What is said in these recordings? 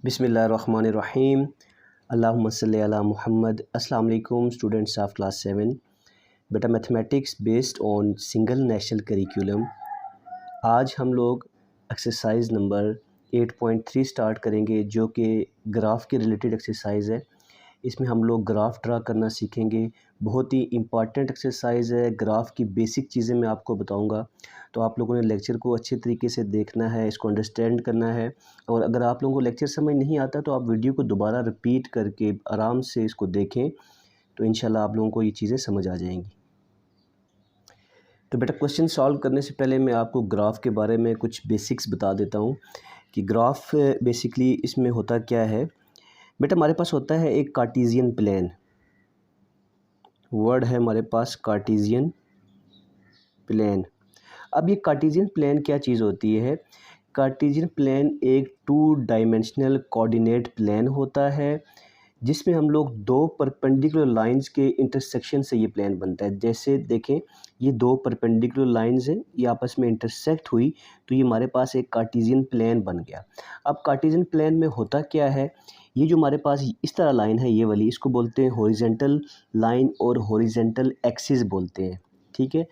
बिस्मिल्लाहिर्रहमानिर्रहीम। अल्लाहुम्मा सल्ली अला मुहम्मद। अस्सलाम वालेकुम स्टूडेंट्स ऑफ क्लास 7। बेटा mathematics based on single national curriculum. आज हम लोग एक्सरसाइज नंबर 8.3 स्टार्ट करेंगे, जो कि ग्राफ के रिलेटेड एक्सरसाइज है। इसमें हम लोग ग्राफ ड्रा करना सीखेंगे। बहुत ही इम्पॉर्टेंट एक्सरसाइज है। ग्राफ की बेसिक चीज़ें मैं आपको बताऊंगा, तो आप लोगों ने लेक्चर को अच्छे तरीके से देखना है, इसको अंडरस्टैंड करना है। और अगर आप लोगों को लेक्चर समझ नहीं आता तो आप वीडियो को दोबारा रिपीट करके आराम से इसको देखें, तो इंशाल्लाह आप लोगों को ये चीज़ें समझ आ जाएंगी। तो बेटा क्वेश्चन सॉल्व करने से पहले मैं आपको ग्राफ के बारे में कुछ बेसिक्स बता देता हूँ कि ग्राफ बेसिकली इसमें होता क्या है। बेटा हमारे पास होता है एक कार्टेशियन प्लेन, वर्ड है हमारे पास कार्टेशियन प्लेन। अब ये कार्टेशियन प्लेन क्या चीज़ होती है? कार्टेशियन प्लेन एक 2 डायमेंशनल कोऑर्डिनेट प्लेन होता है, जिसमें हम लोग 2 परपेंडिकुलर लाइंस के इंटरसेक्शन से ये प्लेन बनता है। जैसे देखें, ये 2 परपेंडिकुलर लाइंस हैं, ये आपस में इंटरसेक्ट हुई तो ये हमारे पास एक कार्टेशियन प्लेन बन गया। अब कार्टेशियन प्लेन में होता क्या है, ये जो हमारे पास इस तरह लाइन है, ये वाली, इसको बोलते हैं हॉरिजॉन्टल लाइन और हॉरिजॉन्टल एक्सिस बोलते हैं, ठीक है,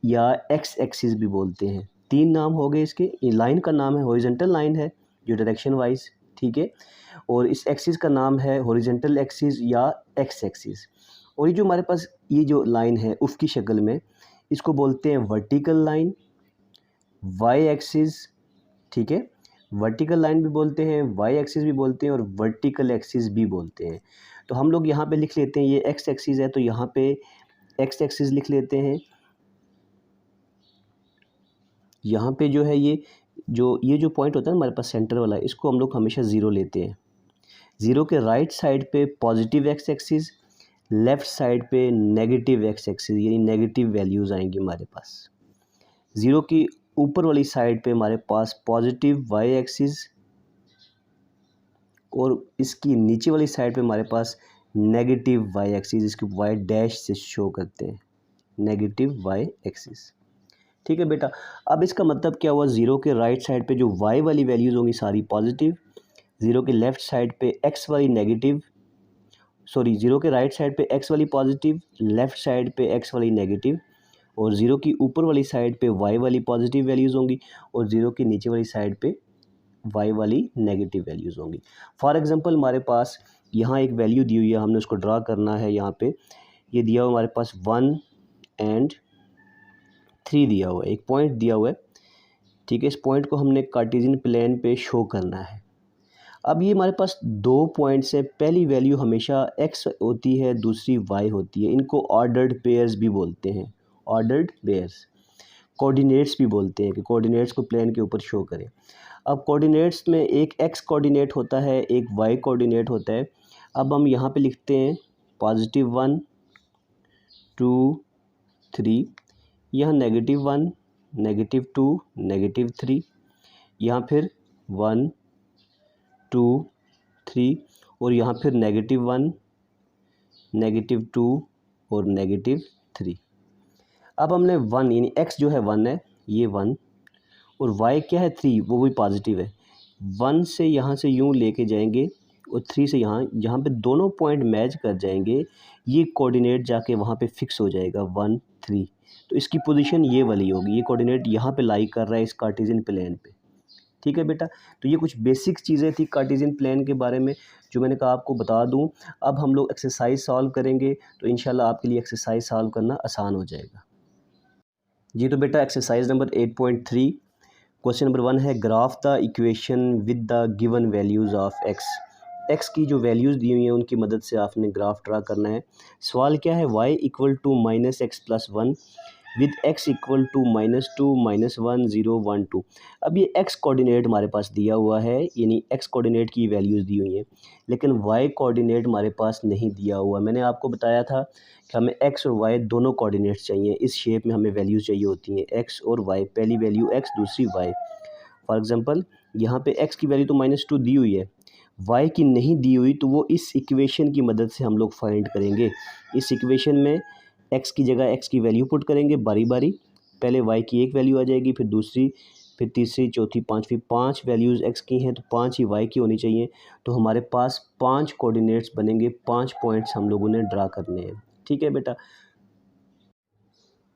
या एक्स एक्सिस भी बोलते हैं। 3 नाम हो गए इसके। ये लाइन का नाम है हॉरिजॉन्टल लाइन है, जो डायरेक्शन वाइज, ठीक है, और इस एक्सिस का नाम है हॉरिजॉन्टल एक्सिस या एक्स एक्सिस। और ये जो हमारे पास ये जो लाइन है उसकी शक्ल में, इसको बोलते हैं वर्टिकल लाइन, वाई एक्सिस, ठीक है, वर्टिकल लाइन भी बोलते हैं, वाई एक्सिस भी बोलते हैं और वर्टिकल एक्सिस भी बोलते हैं। तो हम लोग यहाँ पे लिख लेते हैं, ये एक्स एक्सिस है तो यहाँ पे एक्स एक्सिस लिख लेते हैं। यहाँ पे जो है ये जो पॉइंट होता है ना हमारे पास सेंटर वाला, इसको हम लोग हमेशा ज़ीरो लेते हैं। ज़ीरो के राइट साइड पे positive x axis, left side पे नेगेटिव एक्स एक्सिस, यानी नेगेटिव वैल्यूज़ आएंगी हमारे पास। ज़ीरो की ऊपर वाली साइड पे हमारे पास पॉजिटिव वाई एक्सिस, और इसकी नीचे वाली साइड पे हमारे पास नेगेटिव वाई एक्सिस, इसकी वाई डैश से शो करते हैं, नेगेटिव वाई एक्सिस, ठीक है बेटा। अब इसका मतलब क्या हुआ, ज़ीरो के राइट साइड पे जो वाई वाली वैल्यूज़ होंगी सारी पॉजिटिव, ज़ीरो के लेफ़्ट साइड पे एक्स वाली नेगेटिव, सॉरी, ज़ीरो के राइट साइड पे एक्स वाली पॉजिटिव, लेफ़्ट साइड पे एक्स वाली नेगेटिव, और ज़ीरो की ऊपर वाली साइड पे वाई वाली पॉजिटिव वैल्यूज़ होंगी, और ज़ीरो की नीचे वाली साइड पे वाई वाली नेगेटिव वैल्यूज़ होंगी। फॉर एग्जांपल हमारे पास यहाँ एक वैल्यू दी हुई है, हमने उसको ड्रा करना है। यहाँ पे ये दिया हुआ हमारे पास 1 और 3 दिया हुआ है, एक पॉइंट दिया हुआ है, ठीक है। इस पॉइंट को हमने कार्टेशियन प्लेन पे शो करना है। अब ये हमारे पास 2 पॉइंट्स है, पहली वैल्यू हमेशा x होती है, दूसरी y होती है। इनको ऑर्डर्ड पेयर्स भी बोलते हैं, ऑर्डर्ड पेयर्स, कोऑर्डिनेट्स भी बोलते हैं, कि कोऑर्डिनेट्स को प्लेन के ऊपर शो करें। अब कोऑर्डिनेट्स में एक x कोऑर्डिनेट होता है, एक y कोऑर्डिनेट होता है। अब हम यहाँ पे लिखते हैं +1 2 3, यहाँ -1 -2 -3, यहाँ फिर 1 2 3, और यहाँ फिर -1 -2 और -3। अब हमने 1 यानी x जो है 1 है, ये 1, और y क्या है 3, वो भी पॉजिटिव है। 1 से यहाँ से यूँ लेके जाएंगे और 3 से यहाँ, जहाँ पे दोनों पॉइंट मैच कर जाएंगे, ये कोऑर्डिनेट जाके वहाँ पे फिक्स हो जाएगा 1 3। तो इसकी पोजीशन ये वाली होगी, ये कोऑर्डिनेट यहाँ पे लाई कर रहा है इस कार्टेशियन प्लेन पे, ठीक है बेटा। तो ये कुछ बेसिक चीज़ें थी कार्टेशियन प्लेन के बारे में, जो मैंने कहा आपको बता दूं। अब हम लोग एक्सरसाइज सॉल्व करेंगे, तो इंशाल्लाह आपके लिए एक्सरसाइज सॉल्व करना आसान हो जाएगा। जी तो बेटा एक्सरसाइज नंबर 8.3, क्वेश्चन नंबर 1 है, graph the equation with the given values of x की जो वैल्यूज़ दी हुई हैं उनकी मदद से आपने ग्राफ ड्रा करना है। सवाल क्या है, y = -x+1 विद x = -2 -1 0 1 2। अब ये x कोऑर्डिनेट हमारे पास दिया हुआ है, यानी x कोऑर्डिनेट की वैल्यूज़ दी हुई हैं, लेकिन y कोऑर्डिनेट हमारे पास नहीं दिया हुआ। मैंने आपको बताया था कि हमें x और y दोनों कोऑर्डिनेट्स चाहिए, इस शेप में हमें वैल्यूज़ चाहिए होती हैं, x और y, पहली वैल्यू x, दूसरी y। फॉर एग्ज़ाम्पल यहाँ पे x की वैल्यू तो -2 दी हुई है, y की नहीं दी हुई, तो वो इस इक्वेशन की मदद से हम लोग फाइंड करेंगे। इस इक्वेशन में x की जगह x की वैल्यू पुट करेंगे बारी बारी, पहले y की एक वैल्यू आ जाएगी, फिर दूसरी फिर तीसरी, चौथी, पाँचवीं, 5 वैल्यूज़ एक्स की हैं तो 5 ही वाई की होनी चाहिए। तो हमारे पास 5 कोऑर्डिनेट्स बनेंगे, 5 पॉइंट्स हम लोगों ने ड्रा करने हैं। ठीक है बेटा।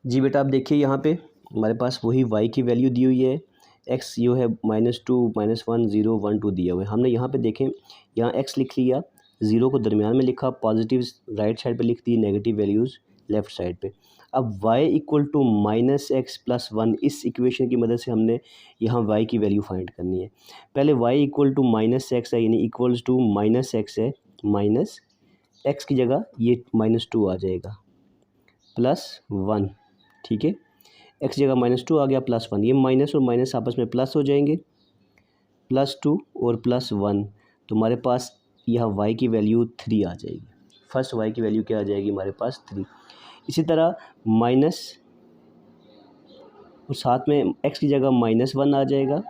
जी बेटा, आप देखिए यहाँ पे हमारे पास वही y की वैल्यू दी हुई है। x जो है -2, -1, 0, 1, 2 दिया हुआ है। हमने यहाँ पे देखें, यहाँ x लिख लिया, 0 को दरमियान में लिखा, पॉजिटिव राइट साइड पे लिख दी, नेगेटिव वैल्यूज़ लेफ़्ट साइड पे। अब y इक्वल टू -x + 1 इस इक्वेशन की मदद से हमने यहाँ y की वैल्यू फाइंड करनी है। पहले y इक्वल टू -x है, यानी इक्वल्स टू -x है, माइनस x की जगह ये -2 आ जाएगा, +1। ठीक है, x जगह -2 आ गया, +1, ये माइनस और माइनस आपस में प्लस हो जाएंगे, +2 और +1, तो हमारे पास यहाँ y की वैल्यू 3 आ जाएगी। फर्स्ट y की वैल्यू क्या आ जाएगी हमारे पास, 3। इसी तरह माइनस और साथ में x की जगह -1 आ जाएगा,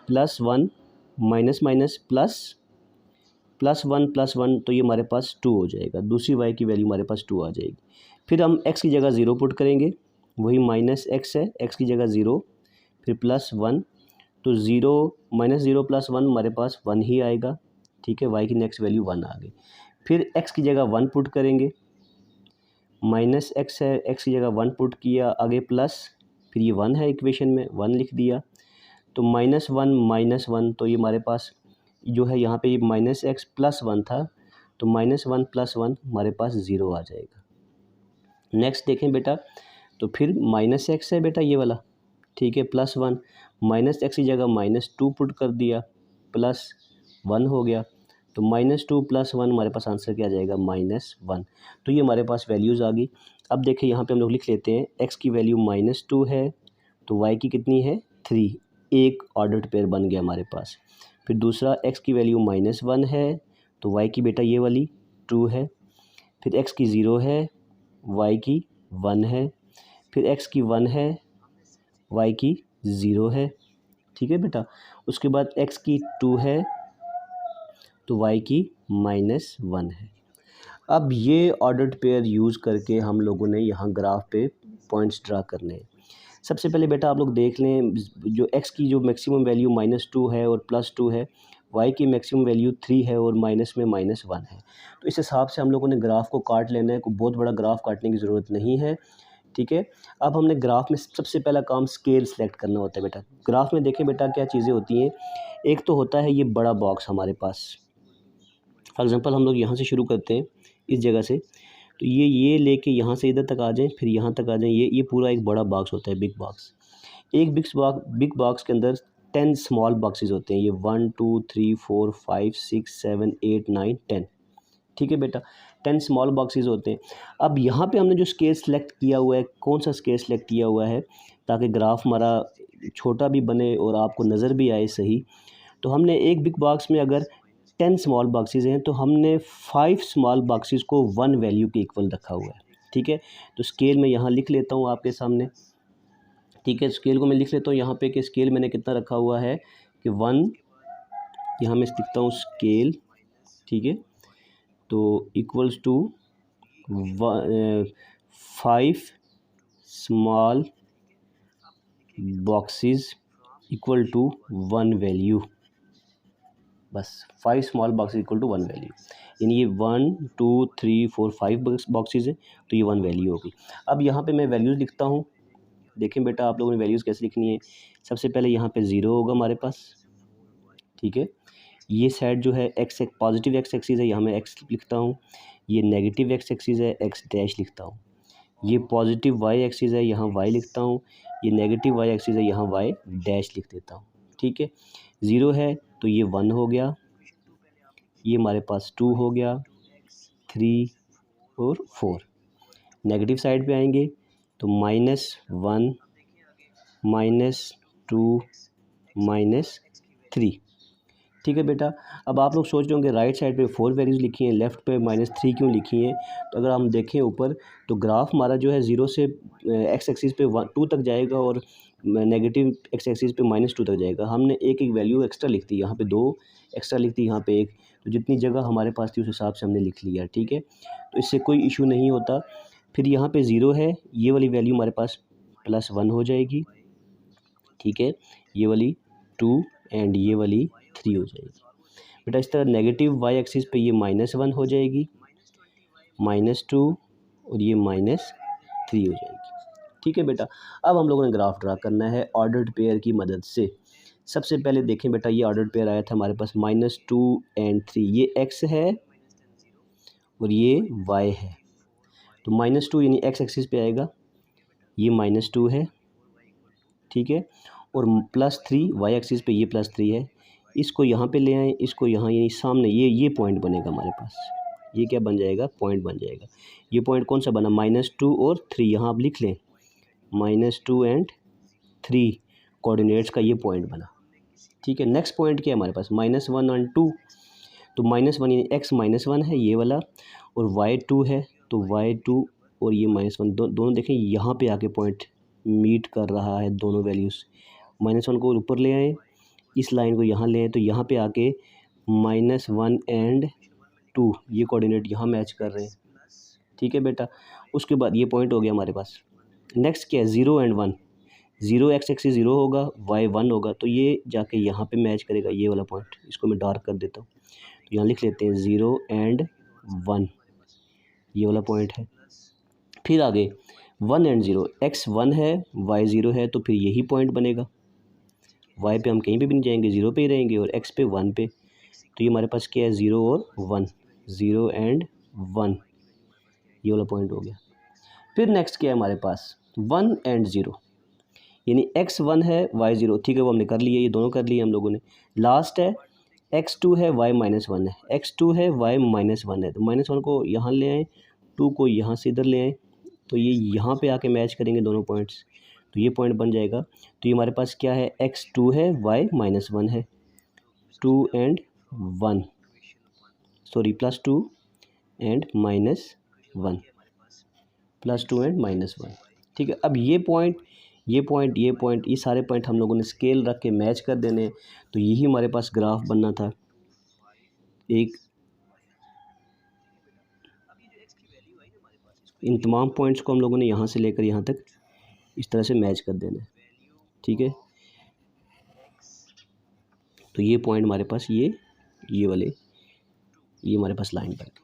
+1 माइनस माइनस +1 +1, तो ये हमारे पास 2 हो जाएगा। दूसरी y की वैल्यू हमारे पास 2 आ जाएगी। फिर हम x की जगह 0 पुट करेंगे, वही -x है, x की जगह 0, फिर +1, तो 0 -0 +1 हमारे पास 1 ही आएगा। ठीक है, y की नेक्स्ट वैल्यू 1 आ गई। फिर x की जगह 1 पुट करेंगे, -x है, x की जगह 1 पुट किया, आगे प्लस, फिर ये 1 है, इक्वेशन में 1 लिख दिया, तो -1 -1, तो ये हमारे पास जो है यहाँ पे -x +1 था, तो -1 +1 हमारे पास 0 आ जाएगा। नेक्स्ट देखें बेटा, तो फिर -x है बेटा ये वाला, ठीक है, +1, -x की जगह -2 पुट कर दिया, +1 हो गया, तो -2 +1 हमारे पास आंसर क्या आ जाएगा, -1। तो ये हमारे पास वैल्यूज़ आ गई। अब देखिए यहाँ पे हम लोग लिख लेते हैं, x की वैल्यू -2 है, तो y की कितनी है, 3, एक ऑर्डर्ड पेयर बन गया हमारे पास। फिर दूसरा x की वैल्यू -1 है, तो y की बेटा ये वाली 2 है, फिर x की 0 है, y की 1 है, फिर x की 1 है, y की 0 है। ठीक है बेटा, उसके बाद x की 2 है, तो y की -1 है। अब ये ऑर्डर्ड पेयर यूज़ करके हम लोगों ने यहाँ ग्राफ पे पॉइंट्स ड्रा करने हैं। सबसे पहले बेटा आप लोग देख लें, जो x की जो मैक्सिमम वैल्यू -2 है और +2 है, y की मैक्सिमम वैल्यू 3 है और माइनस में -1 है। तो इस हिसाब से हम लोगों ने ग्राफ को काट लेना है, कोई बहुत बड़ा ग्राफ काटने की ज़रूरत नहीं है। ठीक है, अब हमने ग्राफ में सबसे पहला काम स्केल सेलेक्ट करना होता है बेटा। ग्राफ में देखें बेटा क्या चीज़ें होती हैं, एक तो होता है ये बड़ा बॉक्स हमारे पास। फॉर एग्ज़ाम्पल हम लोग यहाँ से शुरू करते हैं, इस जगह से, तो ये लेके यहाँ से इधर तक आ जाएँ, फिर यहाँ तक आ जाएँ, ये पूरा एक बड़ा बॉक्स होता है, बिग बॉक्स। एक बिग बॉक्स के अंदर 10 स्मॉल बॉक्सेस होते हैं, ये 1 2 3 4 5 6 7 8 9 10। ठीक है बेटा, 10 स्मॉल बॉक्सेस होते हैं। अब यहाँ पे हमने जो स्केल सेलेक्ट किया हुआ है, कौन सा स्केल सेलेक्ट किया हुआ है ताकि ग्राफ हमारा छोटा भी बने और आपको नज़र भी आए सही, तो हमने एक बिग बॉक्स में अगर 10 स्मॉल बॉक्सेस हैं, तो हमने 5 स्मॉल बॉक्सेस को 1 वैल्यू के इक्वल रखा हुआ है। ठीक है, तो स्केल मैं यहाँ लिख लेता हूँ आपके सामने। ठीक है, स्केल को मैं लिख लेता हूँ यहाँ पे कि स्केल मैंने कितना रखा हुआ है कि 1, यहाँ मैं लिखता हूँ स्केल। ठीक है, तो equals to 5 small boxes equal to 1 value, बस 5 small boxes equal to 1 value, यानी ये 1 2 3 4 5 बॉक्सेस है, तो ये 1 वैल्यू होगी। अब यहाँ पे मैं वैल्यूज़ लिखता हूँ। देखें बेटा आप लोगों ने वैल्यूज़ कैसे लिखनी है। सबसे पहले यहाँ पे 0 होगा हमारे पास। ठीक है, ये साइड जो है एक्स एक पॉजिटिव एक्स एक्सिस है, यहाँ मैं एक्स लिखता हूँ। ये नेगेटिव एक्स एक्सिस है, एक्स डैश लिखता हूँ। ये पॉजिटिव वाई एक्सिस है, यहाँ वाई लिखता हूँ। ये नेगेटिव वाई एक्सिस है, यहाँ वाई डैश लिख देता हूँ। ठीक है, 0 है तो ये 1 हो गया, ये हमारे पास 2 हो गया, 3 और 4। नेगेटिव साइड पे आएंगे तो -1 -2 -3। ठीक है बेटा, अब आप लोग सोच रहे होंगे राइट साइड पे 4 वैल्यूज़ लिखी हैं, लेफ़्ट पे -3 क्यों लिखी हैं। तो अगर हम देखें ऊपर, तो ग्राफ हमारा जो है 0 से एक्स एक्सिस पे 2 तक जाएगा और नेगेटिव एक्स एक्सिस पे -2 तक जाएगा। हमने एक वैल्यू एक्स्ट्रा लिख दी, यहाँ पे 2 एक्स्ट्रा लिख दी, यहाँ पे 1, तो जितनी जगह हमारे पास थी उस हिसाब से हमने लिख लिया। ठीक है, तो इससे कोई इशू नहीं होता। फिर यहाँ पे 0 है, ये वाली वैल्यू हमारे पास +1 हो जाएगी। ठीक है, ये वाली 2 एंड ये वाली 3 हो जाएगी बेटा। इस तरह नेगेटिव वाई एक्सिस पे ये -1 हो जाएगी, -2 और ये -3 हो जाएगी। ठीक है बेटा, अब हम लोगों ने ग्राफ ड्रा करना है ऑर्डर्ड पेयर की मदद से। सबसे पहले देखें बेटा, ये ऑर्डर्ड पेयर आया था हमारे पास -2 एंड 3, ये x है और ये y है। तो -2 यानी x एक्सिस पे आएगा, ये -2 है, ठीक है, और +3 y एक्सिस पे ये +3 है। इसको यहाँ पे ले आएँ, इसको यहाँ, यानी सामने ये पॉइंट बनेगा हमारे पास। ये क्या बन जाएगा, पॉइंट बन जाएगा। ये पॉइंट कौन सा बना, -2 और 3, यहाँ आप लिख लें -2 एंड 3 कोऑर्डिनेट्स का ये पॉइंट बना। ठीक है, नेक्स्ट पॉइंट क्या है हमारे पास, -1 और 2। तो -1 यानी x -1 है ये वाला, और y2 है, तो y2 और ये -1 दोनों देखें यहाँ पे आके पॉइंट मीट कर रहा है, दोनों वैल्यूज़। -1 को ऊपर ले आए, इस लाइन को यहाँ ले आए, तो यहाँ पे आके -1 एंड 2 ये कोऑर्डिनेट यहाँ मैच कर रहे हैं। ठीक है बेटा, उसके बाद ये पॉइंट हो गया हमारे पास। नेक्स्ट क्या है, 0 एंड 1। 0 एक्स एक्सिस 0 होगा, y 1 होगा, तो ये जाके यहाँ पे मैच करेगा, ये वाला पॉइंट। इसको मैं डार्क कर देता हूँ, तो यहाँ लिख लेते हैं 0 एंड 1, ये वाला पॉइंट है। फिर आगे 1 एंड 0, x 1 है, y 0 है, तो फिर यही पॉइंट बनेगा। y पे हम कहीं पे भी नहीं जाएंगे, 0 पे ही रहेंगे, और x पे 1 पे। तो ये हमारे पास क्या है, 0 और 1, 0 एंड 1, ये वाला पॉइंट हो गया। फिर नेक्स्ट क्या है हमारे पास, 1 एंड 0, यानी x 1 है, y 0, ठीक है, वो हमने कर लिया, ये दोनों कर लिए हम लोगों ने। लास्ट है x 2 है, y -1 है, x 2 है, y -1 है, तो -1 को यहाँ ले आए, 2 को यहाँ से इधर ले आए, तो ये यहाँ पे आके मैच करेंगे दोनों पॉइंट्स, तो ये पॉइंट बन जाएगा। तो ये हमारे पास क्या है, x 2 है, y -1 है, 2 एंड 1, सॉरी +2 एंड -1, +2 एंड -1। ठीक है, अब ये पॉइंट, ये सारे पॉइंट हम लोगों ने स्केल रख के मैच कर देने, तो यही हमारे पास ग्राफ बनना था। एक इन तमाम पॉइंट्स को हम लोगों ने यहाँ से लेकर यहाँ तक इस तरह से मैच कर देना है। ठीक है, तो ये पॉइंट हमारे पास ये वाले, ये हमारे पास लाइन बन गई।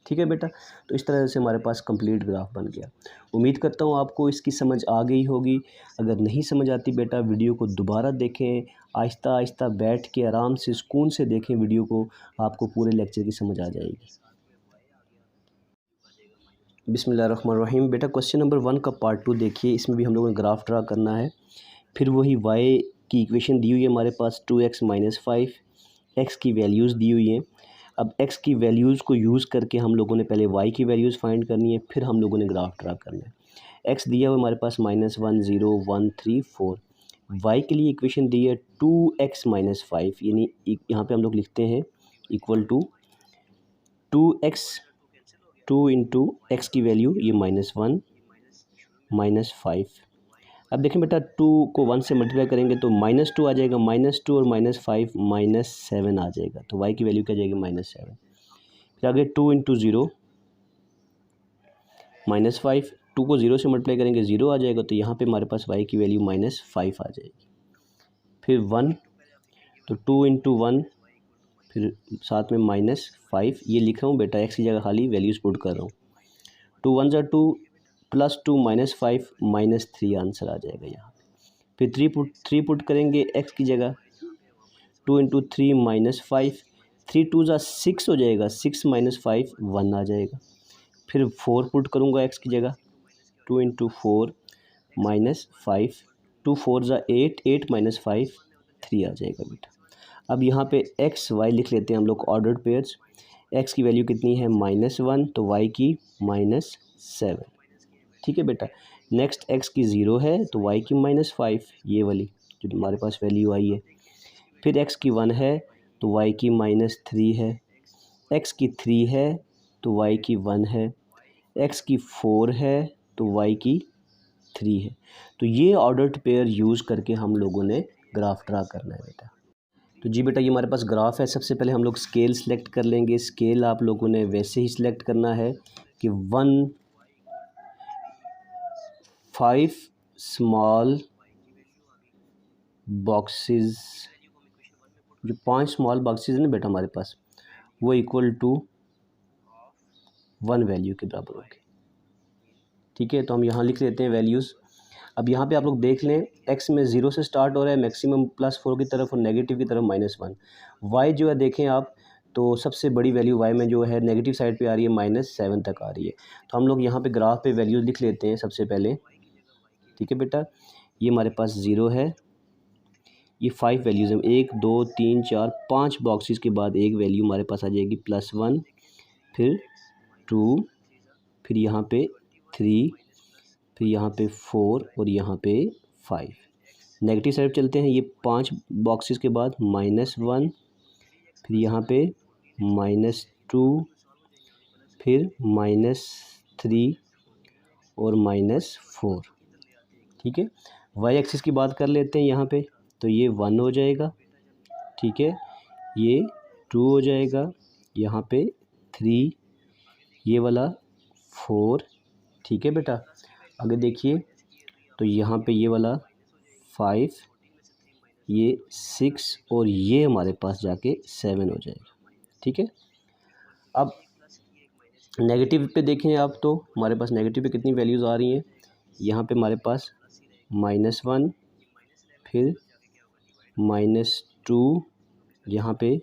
ठीक है बेटा, तो इस तरह से हमारे पास कंप्लीट ग्राफ बन गया। उम्मीद करता हूँ आपको इसकी समझ आ गई होगी। अगर नहीं समझ आती बेटा, वीडियो को दोबारा देखें, आहिस्ता आहिस्ता बैठ के आराम से सुकून से देखें वीडियो को, आपको पूरे लेक्चर की समझ आ जाएगी। बिस्मिल्लाहिर्रहमानिर्रहीम। बेटा क्वेश्चन नंबर 1 का पार्ट 2 देखिए, इसमें भी हम लोगों ने ग्राफ ड्रा करना है। फिर वही y की इक्वेशन दी हुई है हमारे पास, 2x - 5, x की वैल्यूज़ दी हुई हैं। अब x की वैल्यूज़ को यूज़ करके हम लोगों ने पहले y की वैल्यूज़ फाइंड करनी है, फिर हम लोगों ने ग्राफ ड्रा करना है। x दिया हुआ हमारे पास -1 0 1 3 4। y के लिए इक्वेशन दी है 2x - 5, यानी यहाँ पे हम लोग लिखते हैं equal to 2x, 2 into X की वैल्यू ये -1 -5। अब देखें बेटा, 2 को 1 से मल्टीप्लाई करेंगे तो -2 आ जाएगा, -2 और -5 -7 आ जाएगा, तो y की वैल्यू क्या जाएगी, -7। फिर आगे 2 इंटू 0 -5, 2 को 0 से मल्टीप्लाई करेंगे 0 आ जाएगा, तो यहाँ पे हमारे पास y की वैल्यू -5 आ जाएगी। फिर 1, तो 2 इंटू 1, फिर साथ में -5, ये लिख रहा हूँ बेटा, x की जगह खाली वैल्यूज़ पुट कर रहा हूँ। 2 1 ज़ा 2, +2 -5 -3 आंसर आ जाएगा यहाँ पे। फिर 3 पुट करेंगे x की जगह, 2 इंटू 3 -5, 3 2 ज़ा 6 हो जाएगा, 6 -5 1 आ जाएगा। फिर 4 पुट करूँगा x की जगह, 2 इंटू 4 -5, 2 4 ज़ा 8, 8 -5 3 आ जाएगा बेटा। अब यहाँ पे x y लिख लेते हैं हम लोग ऑर्डर्ड पेयर्स। x की वैल्यू कितनी है, -1, तो y की -7। ठीक है बेटा, नेक्स्ट x की 0 है, तो y की -5, ये वाली जो हमारे पास वैल्यू आई है। फिर x की 1 है, तो y की -3 है। x की 3 है, तो y की 1 है। x की 4 है, तो y की 3 है। तो ये ऑर्डर्ड पेयर यूज़ करके हम लोगों ने ग्राफ ड्रा करना है बेटा। तो जी बेटा, ये हमारे पास ग्राफ है। सबसे पहले हम लोग स्केल सेलेक्ट कर लेंगे। स्केल आप लोगों ने वैसे ही सिलेक्ट करना है कि 1 5 स्मॉल बॉक्सेस, जो 5 स्मॉल बॉक्सेस हैं ना बेटा हमारे पास, वो इक्वल टू 1 वैल्यू के बराबर होगी। ठीक है, तो हम यहाँ लिख लेते हैं वैल्यूज़। अब यहाँ पे आप लोग देख लें, x में 0 से स्टार्ट हो रहा है, मैक्सिमम +4 की तरफ और नेगेटिव की तरफ -1। y जो है देखें आप, तो सबसे बड़ी वैल्यू y में जो है नेगेटिव साइड पे आ रही है, -7 तक आ रही है। तो हम लोग यहाँ पे ग्राफ पे वैल्यूज़ लिख लेते हैं सबसे पहले। ठीक है बेटा, ये हमारे पास 0 है, ये 5 वैल्यूज़ हैं, 1 2 3 4 5 बॉक्सेस के बाद एक वैल्यू हमारे पास आ जाएगी +1, फिर 2, फिर यहाँ पे 3, फिर यहाँ पे 4 और यहाँ पे 5। नेगेटिव साइड चलते हैं, ये 5 बॉक्सेस के बाद -1, फिर यहाँ पे -2, फिर -3 और -4। ठीक है, वाई एक्सिस की बात कर लेते हैं यहाँ पे, तो ये 1 हो जाएगा। ठीक है, ये 2 हो जाएगा, यहाँ पे 3, ये वाला 4। ठीक है बेटा, आगे देखिए, तो यहाँ पे ये वाला 5, ये 6 और ये हमारे पास जाके 7 हो जाएगा। ठीक है, अब नेगेटिव पे देखें आप, तो हमारे पास नेगेटिव पे कितनी वैल्यूज़ आ रही हैं, यहाँ पे हमारे पास -1, फिर -2, यहाँ पे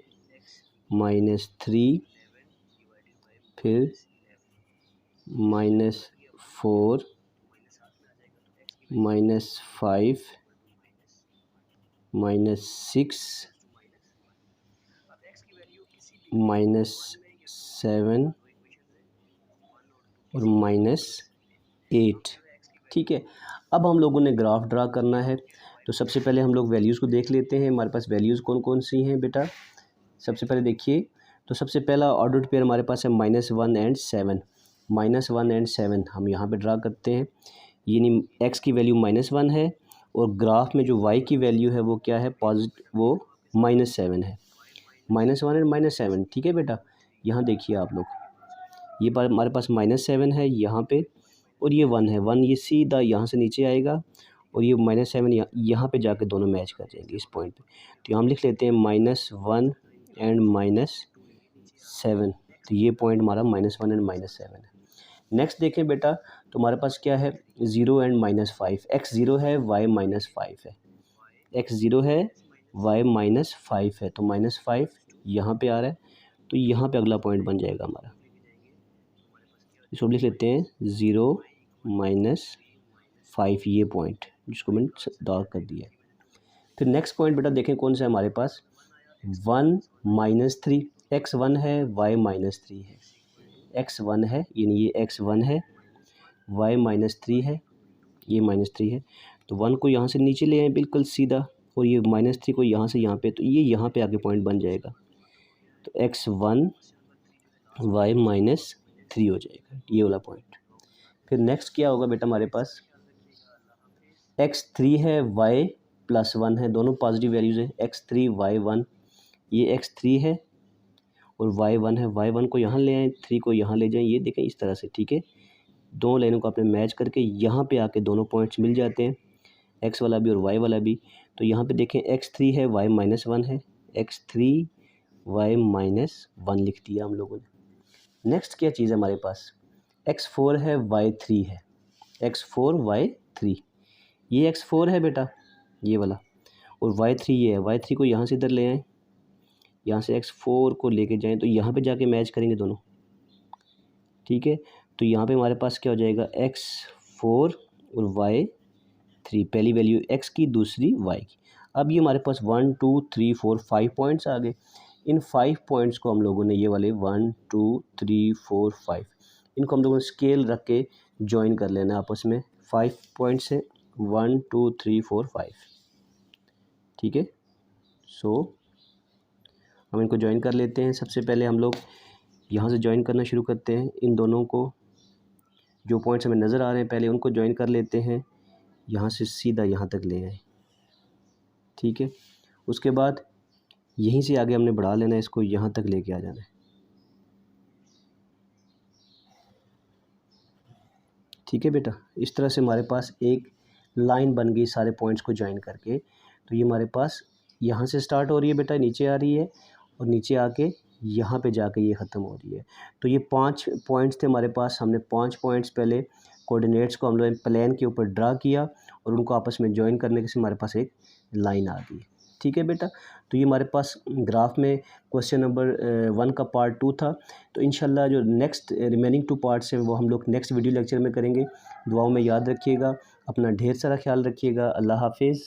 -3, फिर -4, -5, -6, -7 और -8। ठीक है, अब हम लोगों ने ग्राफ ड्रा करना है, तो सबसे पहले हम लोग वैल्यूज़ को देख लेते हैं। हमारे पास वैल्यूज़ कौन कौन सी हैं बेटा, सबसे पहले देखिए, तो सबसे पहला ऑर्डर्ड पेयर हमारे पास है -1 एंड 7। -1 एंड 7 हम यहाँ पे ड्रा करते हैं। यानी x की वैल्यू -1 है और ग्राफ में जो y की वैल्यू है वो क्या है, वो -7 है। -1 एंड -7। ठीक है बेटा, यहाँ देखिए आप लोग, ये हमारे पास -7 है यहाँ पे और ये 1 है। 1 ये सीधा यहाँ से नीचे आएगा और ये -7 यहाँ पे जाके दोनों मैच कर जाएंगे इस पॉइंट पे। तो हम लिख लेते हैं -1 एंड -7। तो ये पॉइंट हमारा -1 एंड -7 है। नेक्स्ट देखें बेटा, तो हमारे पास क्या है, 0 एंड -5। x 0 है, y -5 है। x 0 है, y -5 है, तो -5 यहाँ पे आ रहा है, तो यहाँ पे अगला पॉइंट बन जाएगा हमारा। इसको लिख लेते हैं 0 -5, ये पॉइंट जिसको मैंने डार्क कर दिया है। फिर नेक्स्ट पॉइंट बेटा देखें कौन सा है हमारे पास, 1 -3। x 1 है, y -3 है। x 1 है, यानी ये x 1 है, y -3 है, ये -3 है। तो 1 को यहाँ से नीचे ले आए बिल्कुल सीधा, और ये -3 को यहाँ से यहाँ पे, तो ये यहाँ पे आके पॉइंट बन जाएगा। तो x 1 y -3 हो जाएगा, ये वाला पॉइंट। फिर नेक्स्ट क्या होगा बेटा हमारे पास, x 3 है, y +1 है, दोनों पॉजिटिव वैल्यूज़ है। x 3 y 1, ये x 3 है और y 1 है। y 1 को यहाँ ले आएँ, 3 को यहाँ ले जाएँ, ये देखें इस तरह से। ठीक है, दो लाइनों को आपने मैच करके यहाँ पे आके दोनों पॉइंट्स मिल जाते हैं, x वाला भी और y वाला भी। तो यहाँ पे देखें x 3 है, y -1 है, x 3 y -1 लिख दिया हम लोगों ने। नेक्स्ट क्या चीज़ है हमारे पास, x 4 है, y 3 है। x 4 y 3, ये x 4 है बेटा, ये वाला, और y 3 ये है। y 3 को यहाँ से इधर ले आएँ, यहाँ से x 4 को लेके जाएं, तो यहाँ पे जाके मैच करेंगे दोनों। ठीक है, तो यहाँ पे हमारे पास क्या हो जाएगा, x 4 और y 3, पहली वैल्यू x की, दूसरी y की। अब ये हमारे पास 1 2 3 4 5 पॉइंट्स आ गए। इन 5 पॉइंट्स को हम लोगों ने, ये वाले 1 2 3 4 5, इनको हम लोगों ने स्केल रख के ज्वाइन कर लेना आपस में। 5 पॉइंट्स है, 1 2 3 4 5। ठीक है, सो हम इनको ज्वाइन कर लेते हैं। सबसे पहले हम लोग यहाँ से ज्वाइन करना शुरू करते हैं। इन दोनों को, जो पॉइंट्स हमें नज़र आ रहे हैं पहले उनको ज्वाइन कर लेते हैं, यहाँ से सीधा यहाँ तक ले आए। ठीक है, उसके बाद यहीं से आगे हमने बढ़ा लेना है, इसको यहाँ तक लेके आ जाना है। ठीक है बेटा, इस तरह से हमारे पास एक लाइन बन गई सारे पॉइंट्स को ज्वाइन करके। तो ये हमारे पास यहाँ से स्टार्ट हो रही है बेटा, नीचे आ रही है और नीचे आके यहाँ पे जाके ये ख़त्म हो रही है। तो ये 5 पॉइंट्स थे हमारे पास, हमने 5 पॉइंट्स पहले कोऑर्डिनेट्स को हम लोग प्लेन के ऊपर ड्रा किया और उनको आपस में जॉइन करने से हमारे पास एक लाइन आ गई। ठीक है बेटा, तो ये हमारे पास ग्राफ में क्वेश्चन नंबर 1 का पार्ट 2 था। तो इंशाल्लाह जो नेक्स्ट रिमेनिंग 2 पार्ट्स हैं वो हम लोग नेक्स्ट वीडियो लेक्चर में करेंगे। दुआओं में याद रखिएगा, अपना ढेर सारा ख्याल रखिएगा। अल्लाह हाफिज़।